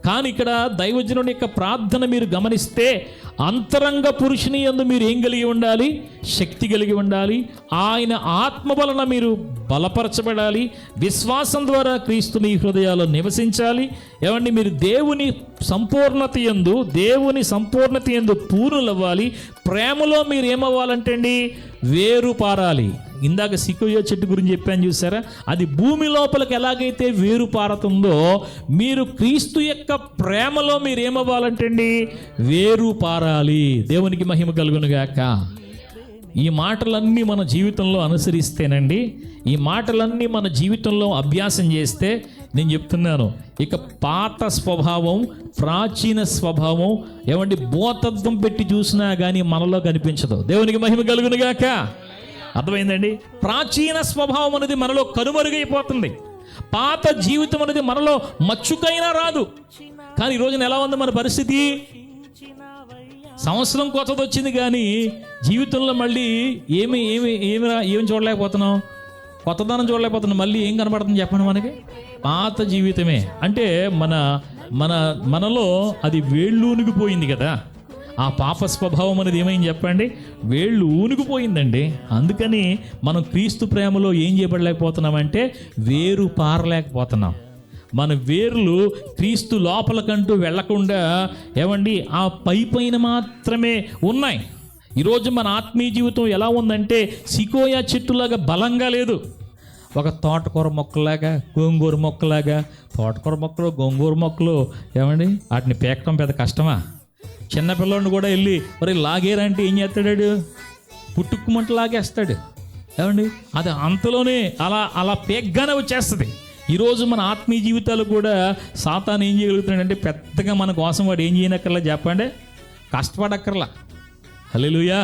కానీ ఇక్కడ దైవజనుడి యొక్క ప్రార్థన మీరు గమనిస్తే అంతరంగ పురుషుని యందు మీరు ఏం కలిగి ఉండాలి? శక్తి కలిగి ఉండాలి. ఆయన ఆత్మ వలన మీరు బలపరచబడాలి. విశ్వాసం ద్వారా క్రీస్తుని హృదయాల్లో నివసించాలి. ఏమండి, మీరు దేవుని సంపూర్ణత యందు పూర్ణులవ్వాలి. ప్రేమలో మీరు ఏమవ్వాలంటే అండి, వేరు పారాలి. ఇందాక సికోయా చెట్టు గురించి చెప్పాను చూసారా, అది భూమి లోపలికి ఎలాగైతే వేరు పారుతుందో, మీరు క్రీస్తు యొక్క ప్రేమలో మీరు ఏమవ్వాలంటే అండి, వేరు పారాలి. దేవునికి మహిమ కలుగును గాక. ఈ మాటలన్నీ మన జీవితంలో అనుసరిస్తేనండి, ఈ మాటలన్నీ మన జీవితంలో అభ్యాసం చేస్తే, నేను చెప్తున్నాను, ఇక పాత స్వభావం, ప్రాచీన స్వభావం ఏమండి భూతత్వం పెట్టి చూసినా కానీ మనలో కనిపించదు. దేవునికి మహిమ కలుగును గాక. అర్థమైందండి? ప్రాచీన స్వభావం అనేది మనలో కనుమరుగైపోతుంది. పాత జీవితం అనేది మనలో మచ్చుకైనా రాదు. కానీ ఈ రోజున ఎలా ఉంది మన పరిస్థితి? సంవత్సరం కొత్తది వచ్చింది కానీ జీవితంలో మళ్ళీ ఏమి చూడలేకపోతున్నాం, కొత్తదనం చూడలేకపోతున్నాం. మళ్ళీ ఏం కనపడుతుంది చెప్పండి మనకి? పాత జీవితమే. అంటే మనలో అది వేళ్ళు ఊనిగిపోయింది కదా. ఆ పాప స్వభావం అనేది ఏమైంది చెప్పండి? వేళ్ళు ఊనిగిపోయిందండి. అందుకని మనం క్రీస్తు ప్రేమలో ఏం చేయబడలేకపోతున్నామంటే వేరు పారలేకపోతున్నాం. మన వేర్లు క్రీస్తు లోపలకంటూ వెళ్లకుండా ఏమండి ఆ పైన మాత్రమే ఉన్నాయి. ఈరోజు మన ఆత్మీయ జీవితం ఎలా ఉందంటే సికోయా చెట్టులాగా బలంగా లేదు. ఒక తోటకూర మొక్కలాగా, గోంగూర మొక్కలాగా. తోటకూర మొక్కలు, గోంగూర మొక్కలు ఏమండి వాటిని పేకటం పెద్ద కష్టమా? చిన్నపిల్లని కూడా వెళ్ళి మరి లాగేరంటే ఏం చేస్తాడు? పుట్టుక్కుమంట లాగేస్తాడు. ఏమండి అది అంతలోనే అలా పేగ్గానే వచ్చేస్తుంది. ఈరోజు మన ఆత్మీయ జీవితాలు కూడా సాతాను ఏం చేయగలుగుతున్నాడంటే పెద్దగా మన కోసం వాడు ఏం చేయనక్కర్లా చెప్పండి, కష్టపడక్కర్లా. హల్లెలూయా.